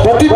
होती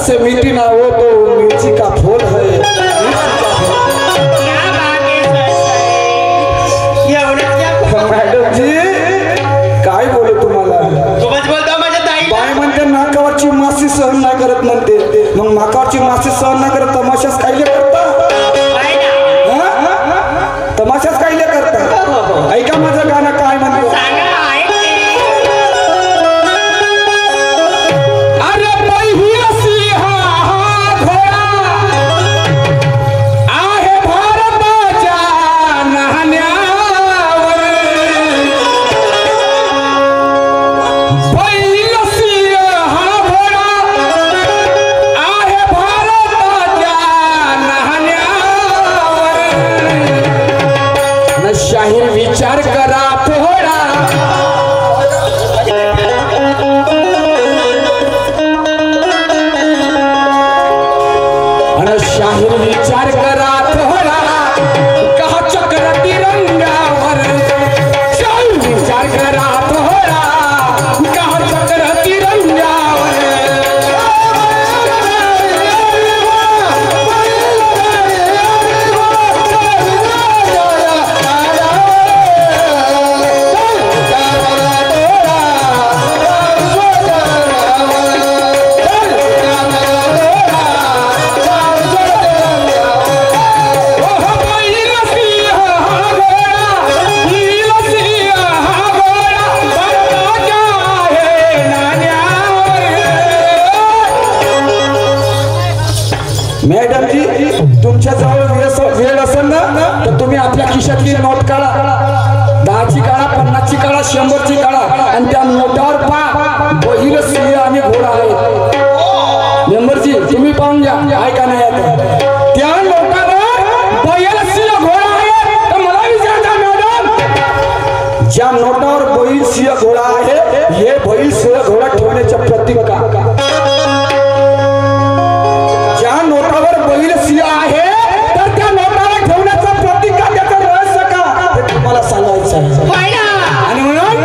से मीठी ना हो तो मिर्ची का फूल है। मैडम जी काय बोलू तुम्हाला बाय म्हणते नाकावरची मासी सहन नाही करत म्हणते, मग नाकावरची मासी सहन नाही करत तमाशाच कायले करता, तमाशाच कायले करता। ऐका माझं गाणं काय म्हणते, शाहीर विचार करा थोडा, आणि शाहीर विचार करा थोडा, कहा चक्र तिरंगावर, शाहीर विचार करा थोडा, कहा चक्र तिरंगावर, मैडम जी तुमच्या जवळ वेळ असेल ना तर तुम्ही आपल्या खिशातली नोट काढा, 10ची काढा, 50ची काढा, 100ची काढा आणि त्या नोटावर पहा बहिर सिंह आणि घोडा आहे। मेंबरजी तुम्ही पाहून घ्या, ऐका नाही आता त्या नोटावर बैल सिंह घोडा आहे तर मला विचारता मॅडम, ज्या नोटावर बैल सिंह घोडा आहे हे बैल सिंह घोडा ठेवण्याचे प्रतीक का? आहे तर त्या नोटाला ठेवण्याचं प्रतीक का, त्याचं रहस्य का हे तुम्हाला सांगायचं आहे। आणि म्हणून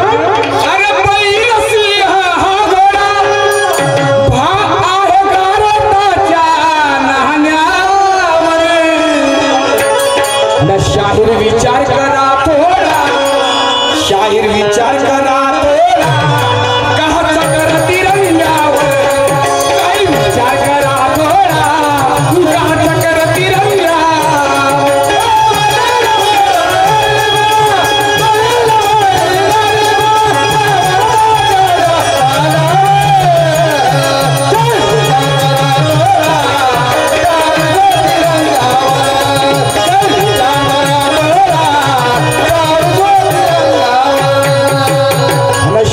अरे बैल सिंह हा घोडा आहे भारताच्या नाण्यावर, शाहीर विचार करा थोडा, शाहीर विचार करा थोडा, कहा चक्र तिरंगावर, काही विचार करा थोडा, कहा चक्र तिरंगा,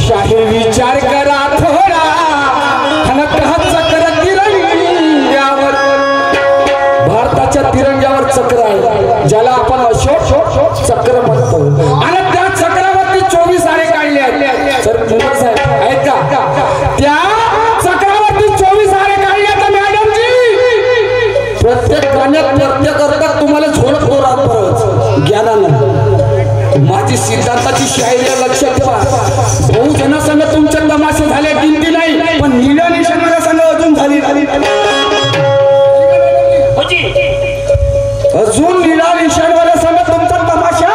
शाहीर विचार करा थोडा, कहा चक्र तिरंग्यावर, भारताच्या तिरंग्यावर चक्र आहे ज्याला आपण अशोक चक्र म्हणतो, आणि त्या चक्रावरती 24 आरे काढले आहेत। सर साहेब आहेत का, त्या चक्रावरती 24 आरे काढले तर मॅडम जी प्रत्येक गाण्यात नृत्य करतात तुम्हाला झोडप राहत ज्ञानानं। माझी सिद्धांताची शायरी लक्षात ठेवा, बहु जनासंग तुमचे तमाशे झाले गिनती नाही, पण निळ्या निशाणाला संग अजून झाली अजून निळा निशाणवाला संग तुमचा तमाशा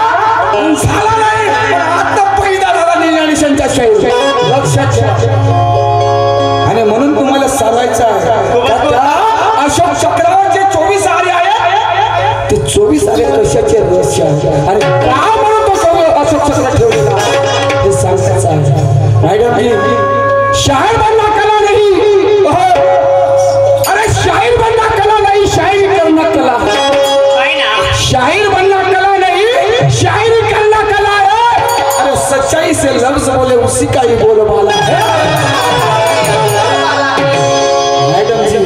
झाला नाही, पण आता पैदा झाला निळ्या निशाणच्या शायरी लक्षात ठेवा। आणि म्हणून तुम्हाला सांगायचं आहे त्या अशोक चक्रावर जे 24 आरे आहेत ते 24 आरे कशाचे रहस्य आहे आणि का म्हणून तो अशोक चक्र ठेवलेला हे सांगायचं आहे। मैडम जी शायर बनना कला नहीं, अरे शायर बनना कला नहीं, शायरी करना कला है। शायर बनना कला नहीं, शायरी करना कला है। अरे सच्चाई से लफ्ज बोले उसी का ही बोलबाला है। मैडम जी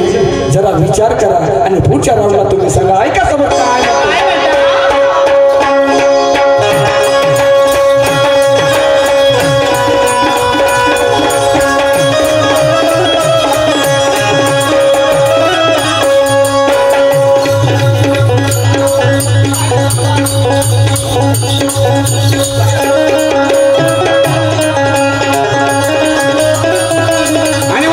जरा विचार करा आणि पुढच्या राऊंडला तुम्ही सांगा, ऐका समोर काय आणि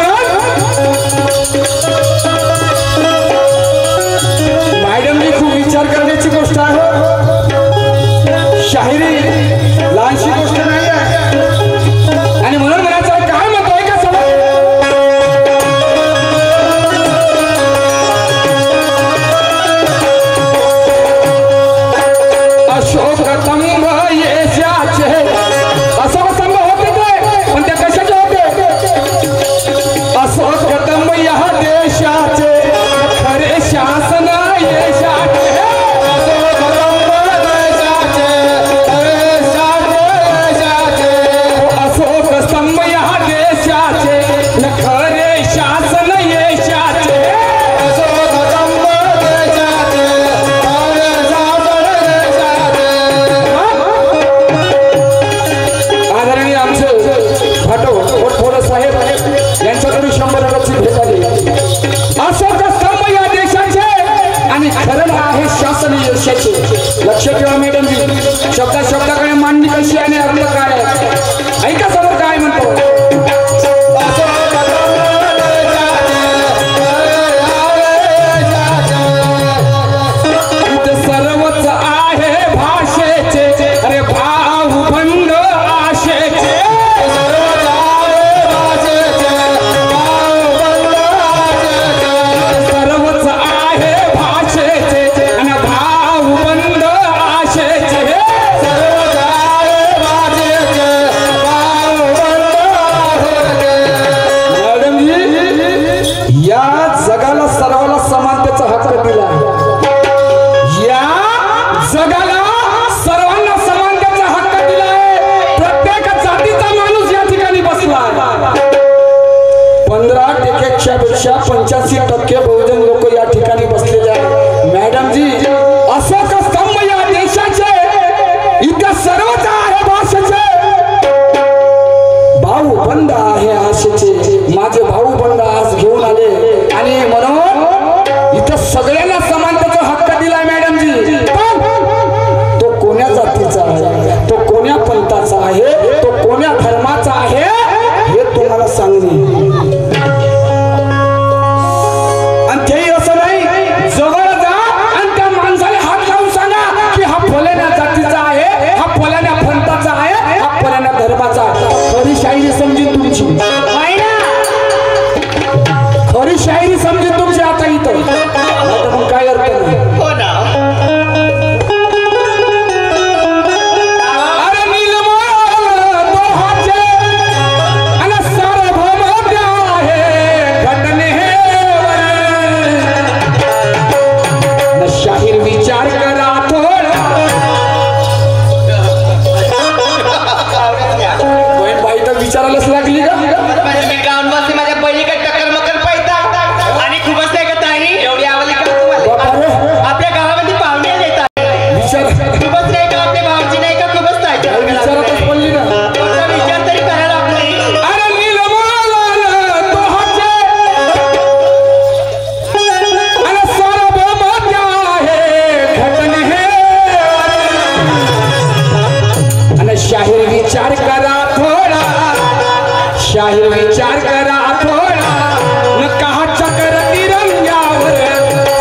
वर्षाचे. लक्ष ठेवा मॅडम जी, शब्दाकडे मांडणी कशी आणि अर्थ काय आहे ऐका समोर काय म्हणतो. सर्वच आहे भाषेचे अरे भाऊ बंद आशेचे. सर्वच आहे भाषेचे आणि भाऊ बंद आशेचे. मॅडम जी, या जगाला सर्वाला समानतेचा हक्क दिला. जगाला सर्वांना समानतेचा हक्क दिलाय. प्रत्येक जातीचा माणूस या ठिकाणी बसलाय. 15% पेक्षा 85% बहुजन लोक या ठिकाणी बसलेले आहेत. मॅडम जी, अशोक स्तंभ या देशाचे इथे सर्वच आहे भाषेचे. भाऊ बंद आहे आशेचे. माझे भाऊ बंद आज घेऊन आले आणि म्हणून इथं सगळ्यांना समानतेचा हक्क दिलाय. मॅडम जी, कोण्या जातीचा आहे, तो कोण्या पंथाचा आहे, तो कोण्या धर्माचा आहे हे तुम्हाला सांगणे. आणि तेही असं नाही जवळ जा आणि त्या माणसाला हात लावून सांगा की हा फलाण्या जातीचा आहे, हा फलाण्या पंथाचा आहे, हा फलाण्या धर्माचा. खरी शायरी समजेल तुमची, खरी शायरी समजेल तुमची आता इथं. मग काय अर्थ नाही. विचारायलाच लागली का? माझ्या बहिणीकडे टक्कर मकर पाहिजे आणि खूपच नाही का ताई एवढी आवडली का तुम्हाला? आपल्या गावामध्ये पाहुणे येतात. खूपच नाही का आपल्या भावची नाही का खूपच विचारतच पडली ना. विचार तरी करायला आपली. शाहीर विचार करा थोडा, शाहीर विचार करा थोडा, न कहा चक्र तिरंग्यावर.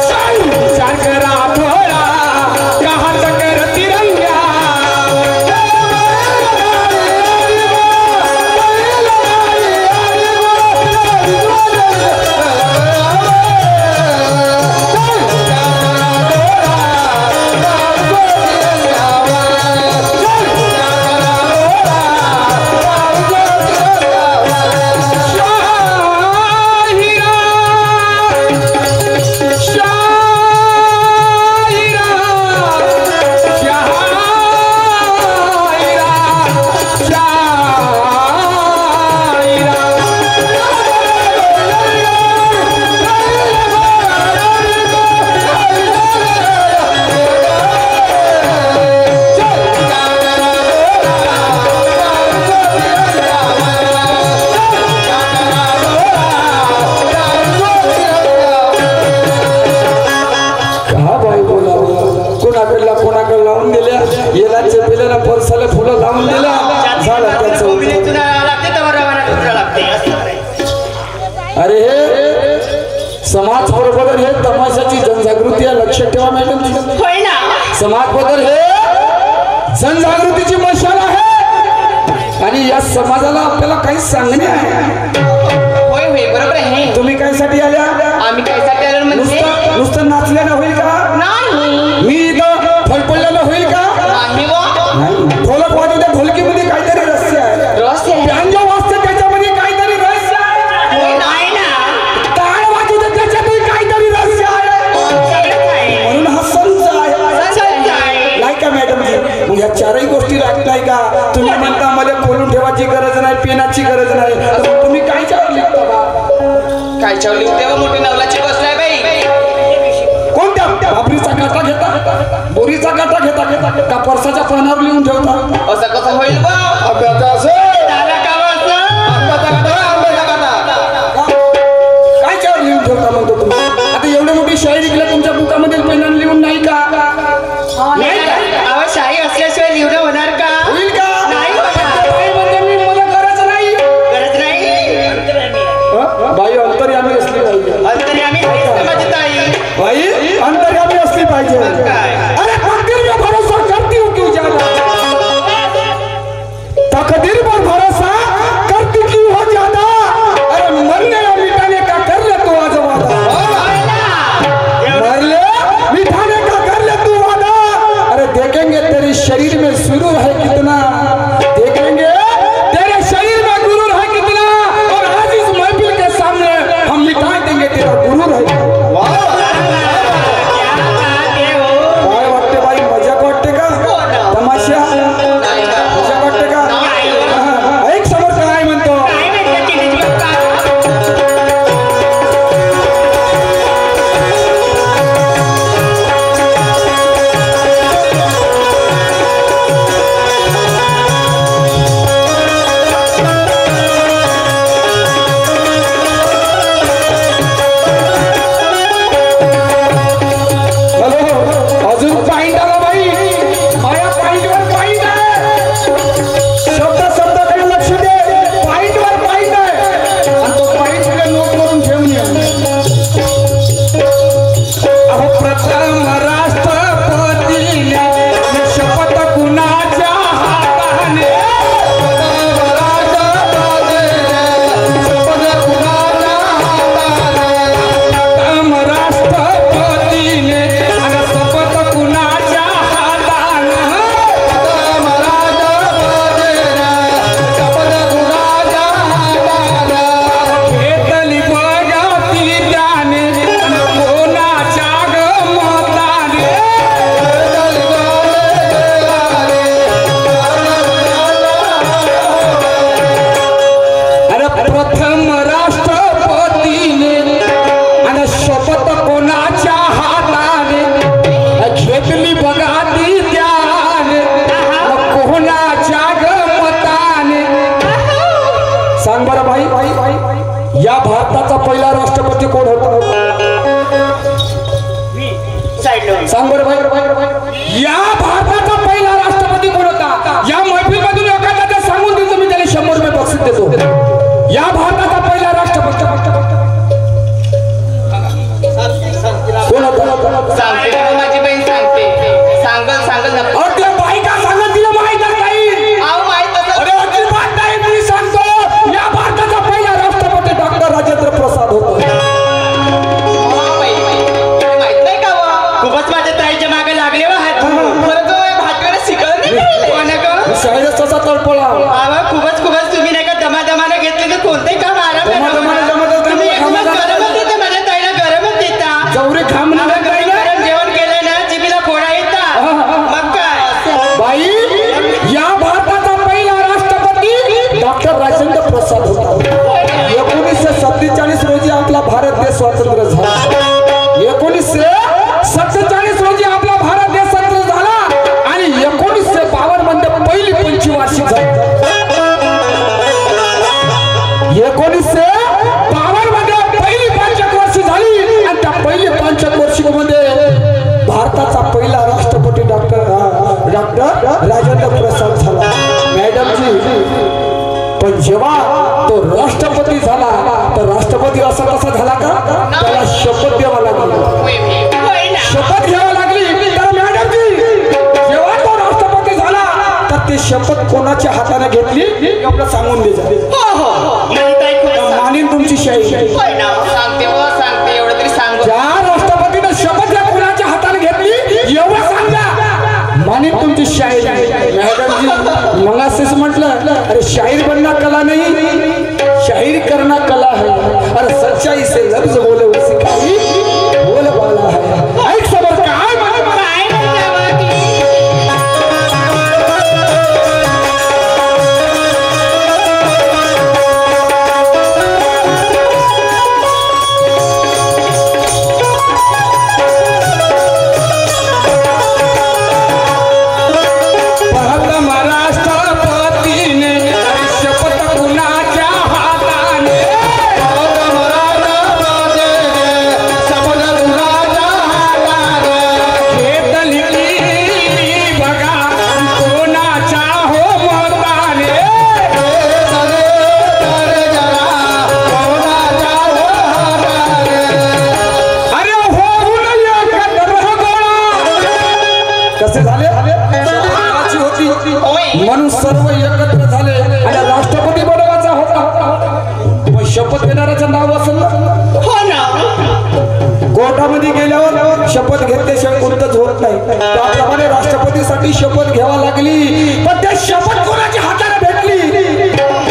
शाहीर विचार करा थोडा, कहा चक्र तिरंग्यावर. कोणाकडे लावून दिल्या, येला चेपेला परसाला फुलं लावून दिल्या. झालं त्याचं. अरे हे समाज बरोबर हे तमाशाची जनजागृती आहे. लक्ष ठेवा मॅडम जी, समाज बरोबर हे जनजागृतीची मशाल आहे आणि या समाजाला आपल्याला काही सांगणे आहे. बरोबर आहे. तुम्ही कायसाठी आल्या? आम्ही कायसाठी आलो म्हणजे नुसतं नाचल्यानं होईल का? नाही. मी इथं फलपडल्यानं होईल का? नाही. ढोलक वाजवत्या ढोलकीमध्ये काहीतरी रहस्य आहे. गांजा वाजते त्याच्यामध्ये काहीतरी रहस्य आहे. नाही ना. टाळ वाजवते त्याच्यातही काहीतरी रहस्य आहे. म्हणून हा संच आहे. नाही का मॅडम जी? मग या चारही गोष्टी लागताय का? तुम्ही म्हणता मला खोलून ठेवायची गरज नाही, पेनाची गरज नाही, तर तुम्ही काय चावली? काय चावली? तेव्हा मोठी नवलाची बसलाय बाई. कोणत्या बाबरीचा काटा घेता, बोरीचा काटा घेता घेता का परसाच्या पानावर लिहून ठेवता? असं कसं होईल बा? काय चार लिहून ठेवता म्हणतो तुम्ही? आता एवढी मोठी शायरी तुमच्या बुकामध्ये पेनाने लिहून नाही का? पाहिजे. अरे तकदीर में भरोसा करती हूँ क्यों ज्यादा, तकदीर पर भरोसा करती क्यों हो ज्यादा. अरे मरने या मिटाने का कर ले तू आज वादा, मर ले मिटाने का कर ले तू वादा. अरे देखेंगे तेरे शरीर में सुरूर है कितना, देखेंगे तेरे शरीर में गुरूर है कितना, और आज इस महफिल के सामने हम मिटा देंगे तेरा गुरूर है. काय वाटते बाई, मजाक वाटते का, तमाशा मजाक वाटते का. ऐक समोर काय म्हणतो. अजून पॉइंट आला बाई, माझ्या पॉइंटवर पॉइंट आहे. शब्दाकडे लक्ष दे, पॉइंटवर पॉइंट आहे आणि तो पॉइंट तुला नोट करून ठेवून ये. अहो प्रथम राष्ट्रपतीने शपथ कुणाच्या हाताने, प्रथम राष्ट्रपतीने या भारताचा पहिला राष्ट्रपती कोण होता, सांग बरं भाई. या भारताचा पहिला राष्ट्रपती कोण होता. या महफिल मधून एखाद्या सांगून देतो मी, त्याला 100 रुपये बक्षीस देतो. या भारताचा पहिला राष्ट्रपती कोण होता. सांगते माझी बहीण सांगते, सांगल सांगल ना. अरे बाई का सांगत, तिला माहित नाही. अरे अजिबात नाही, मी सांगतो या भारताचा पहिला राष्ट्रपती डॉक्टर राजेंद्र प्रसाद होता. माहित नाही का खूपच माझ्या ताईच्या मागे लागले वा हात. भाटकाला शिकवलं नाही शाळेत तसा तळपळा. खूपच तुम्ही नाही का दमादमाने घेतले तर कोणते काम आराम तुम्ही माझ्या ताईला गरमच देता. जवरे घाम गरम जेवण केलं ना जिबीला फोडा येता. मग काय बाई, या भारताचा पहिला राष्ट्रपती डॉक्टर राजेंद्र प्रसाद होता. 1947 रोजी आपला भारत देश स्वतंत्र झाला. 1947 रोजी आपला भारत देश स्वतंत्र झाला आणि 1952 मध्ये पहिली पंचवार्षिक झाली. 1952 मध्ये पहिली पंचवार्षिक झाली आणि त्या पहिली पंचवार्षिक मध्ये भारताचा पहिला राष्ट्रपती डॉक्टर राजेंद्र प्रसाद झाला. मॅडम जी, पण जेव्हा तो राष्ट्रपती झाला तर राष्ट्रपती असा कसा झाला का, त्याला शपथ द्यावा लागली. शपथ घ्यावा लागली. तर मॅडम जी, जेव्हा तो राष्ट्रपती झाला तर ती शपथ कोणाच्या हाताने घेतली एवढं सांगून दे. मानीन तुमची शाही. सांगते एवढं तरी सांगू. ज्या राष्ट्रपतीने शपथ या कोणाच्या हाताने घेतली एवढं सांगा, मानीन तुमची शाहीर. मॅडम जी, मग असेच म्हटलं, अरे शाहीर बनना कला नहीं, शायरी करना कला है. अरे सच्चाई से लफ्ज बोले उसी का ही बोल वाला है. ऐक समोर काय कसे झाले होती म्हणून सर्व एकत्र झाले आणि राष्ट्रपती बनवायचा होता पण शपथ घेणाऱ्याचं नाव असेल हो ना कोर्टामध्ये गेल्यावर शपथ घेतल्याशिवाय कोणतंच होत नाही त्याप्रमाणे राष्ट्रपतीसाठी शपथ घ्यावा लागली पण त्या शपथ कोणाच्या हाताला भेटली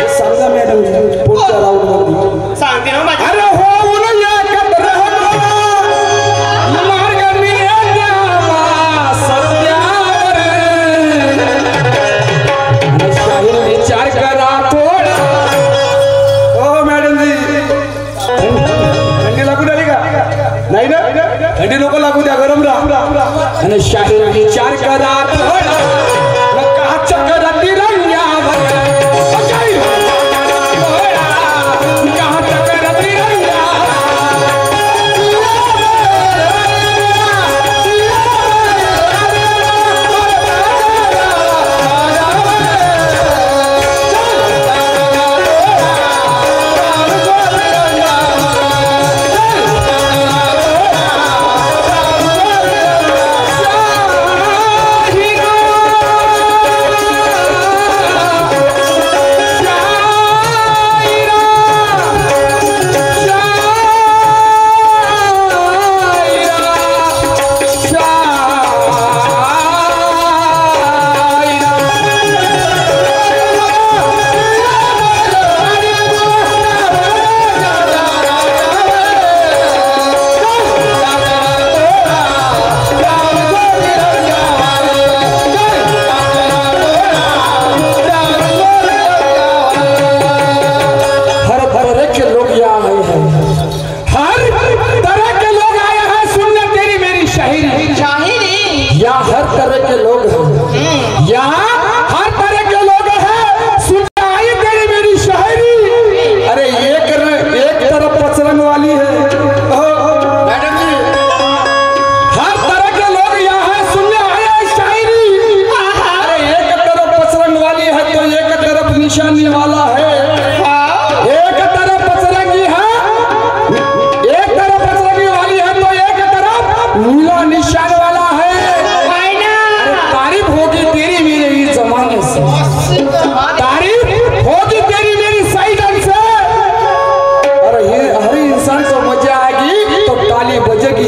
सांगा मॅडम पुढच्या राऊंड मध्ये सांगते ना माझ्या अरे हो विचार करा थोडा हो मॅडम जी थंडी लागू द्या का नाही ना थंडी नको लागू द्या गरम राहा आणि शाहीर विचार करा थोडा का चक्कर तिरंग्यावर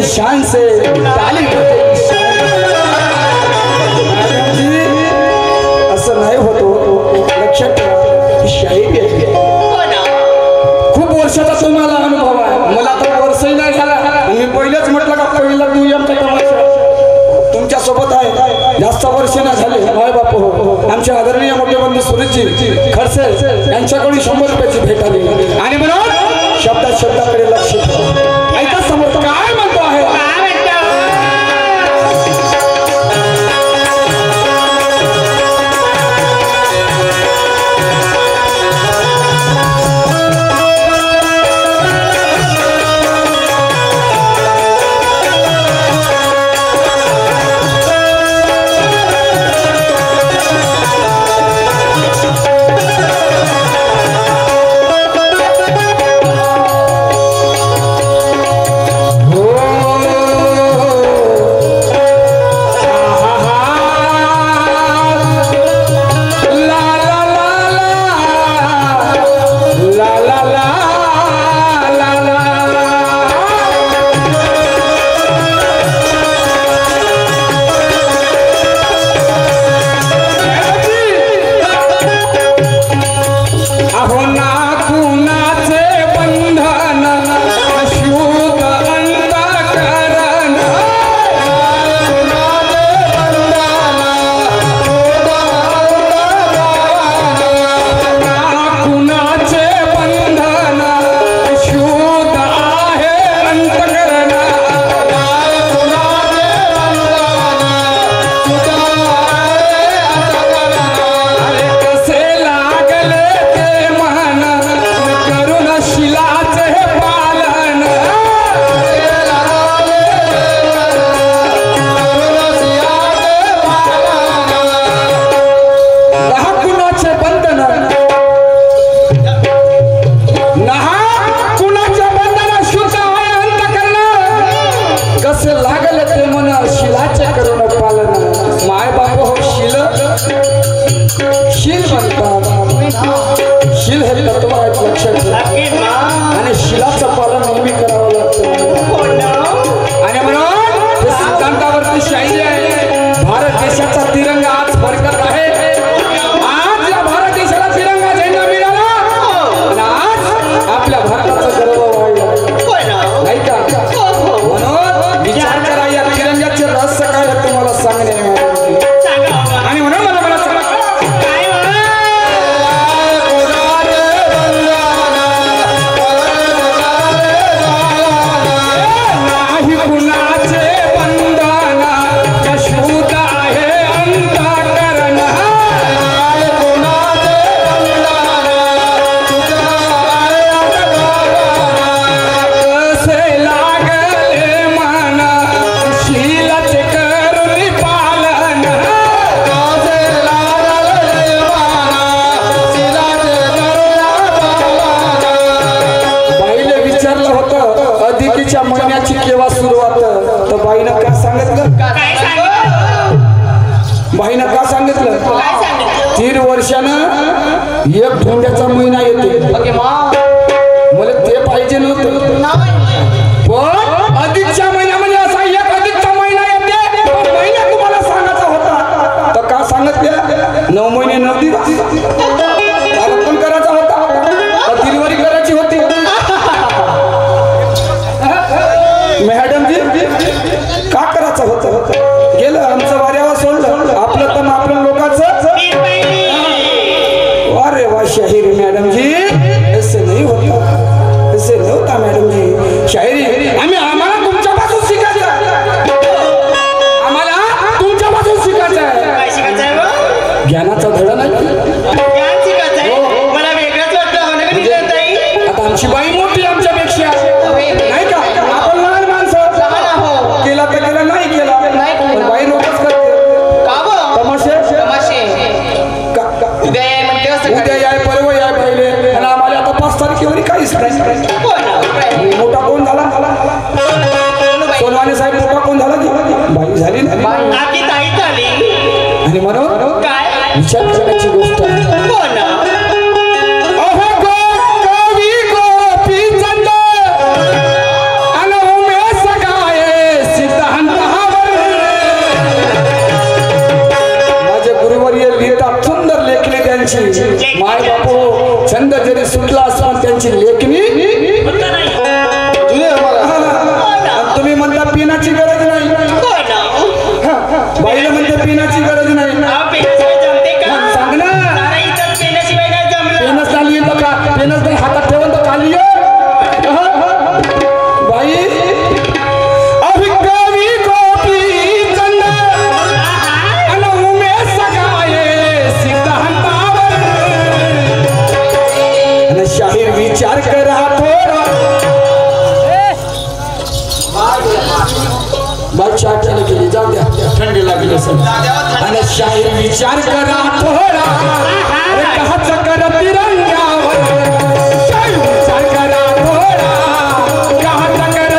शान से ताली असं नाही होतो लक्षात शाहीर खूप वर्षाचा तुम्हाला अनुभव आहे मला तर वर्षही नाही झाला मी पहिलेच म्हटलं का पहिला दुय्यमचा तमाशा तुमच्या सोबत आहे जास्त वर्ष नाही झाले भाई बापू हो आमचे आदरणीय मोठे बंधू सुरेशजी खडसे यांच्याकडून 100 रुपयाची भेट आली आणि म्हणून शब्दाकडे लक्ष ऐका समोर काय म्हणतो आहे अधिकच्या महिन्याची केव्हा सुरुवात तर बाईनं का सांगितलं काय सांगितलं बाईनं का सांगितलं काय सांगितलं 3 वर्षानं एक धोंड्याचा महिना येते ओके मग मला ते पाहिजे नव्हतं पण अधिकच्या महिन्यामध्ये असा एक अधिकचा महिना येते तो महिना तुम्हाला सांगायचा होता तर का सांगितलं 9 महिने 9 दिवस पण करायचा होता डिलिव्हरी करायची होती मॅडम जी का करायचं होतं गेलं आमचं वाऱ्यावर सोडलं आपलं तर आपल्या लोकांचं अरे वा शाहीर मॅडम जी ऐसे नहीं होता ऐसे नहीं होता मैडम जी शायरी आम्हाला तुमच्यापासून शिकायचं आम्हाला तुमच्यापासून शिकायचं आहे काय शिकायचं आहे ज्ञानाचा धडा नाही ज्ञान शिकायचं आहे मला वेगळंच वाटतं हो ना कधी ताई आता आमची बाई मोठी आमच्यापेक्षा नाही का आपण लहान माणसं केला तर केला नाही केला पण बाई रोजच करते का बरं तमाशे उद्या याय म्हणते असं उद्या याय परवा याय पहिले आणि आम्हाला आता 5 तारखेवर काहीच नाही मोठा कोण झाला सोनवाने साहेब मोठा कोण झाला बाई झाली ना आपली ताई झाली आणि म्हणून काय विचार करण्याची गोष्ट आहे कोण अहो कवी गोपीचंद अन उमेश गाये सिद्धांतावर माझे गुरुवर्य लिहितात सुंदर लेखणी त्यांची माय बापू छंद जरी सुटला असता त्यांची लेखणी तुम्ही म्हणता पिण्याची गरज नाही बाईला म्हणते पिण्याची गरज नाही सांग ना पेनस आली का पेनस हातात ठेवून तर खाली बाई अभिकवी गोपीचंद अन उमेश गाये सिद्धांतावर आणि शाहीर विचार करा थोडा बाई चहा केली केली जाऊ द्या थंडी लागली असेल आणि शाहीर विचार करा थोडा कहाचा कर तिरंग्यावर शाहीर विचार करा थोडा कहाचा कर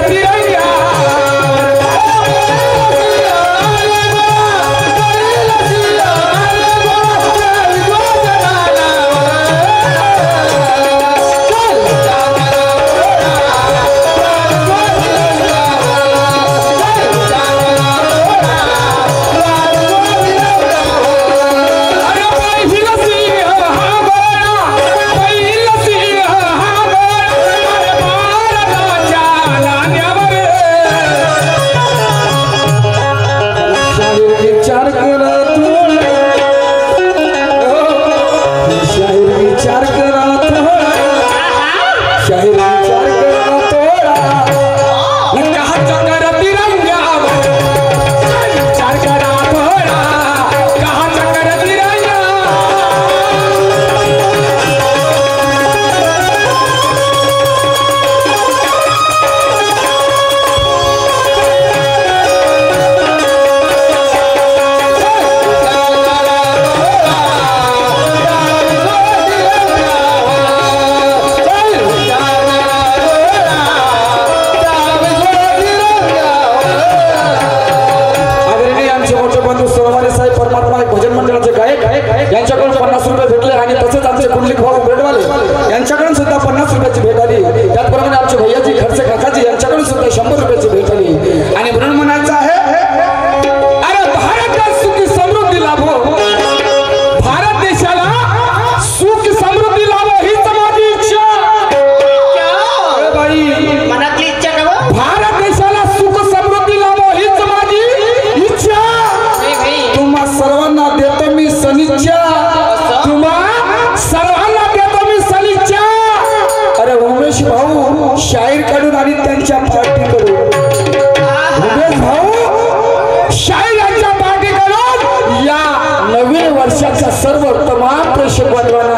यांच्याकडून 50 रुपये भेटले आणि तसेच आमचे कुंडलिक भाऊ भेटवाले यांच्याकडून सुद्धा 50 रुपयाची भेट आली त्याचप्रमाणे आमचे भैयाजी खर्चे काकाजी यांच्याकडून सुद्धा 100 रुपयाची भेट आली आणि म्हणून म्हणायचं आहे अरे भारत सुखी समृद्धी लाभो भारत देशाला सुख समृद्धी लाभो हीच माझी इच्छा बाई मनातली इच्छा का भारत देशाला सुख समृद्धी लाभो हीच माझी इच्छा तुम्हा सर्वांना देतो मी सनिच्छा तुम्हा सर्वांना देतो मी सनिच्छा अरे उमेश भाऊ शाहीर कडून आणि त्यांच्या पार्टी कडून उमेश भाऊ शाहीर यांच्या पार्टी कडून या नवीन वर्षाच्या सर्व तमाम प्रेक्षक बांधवांना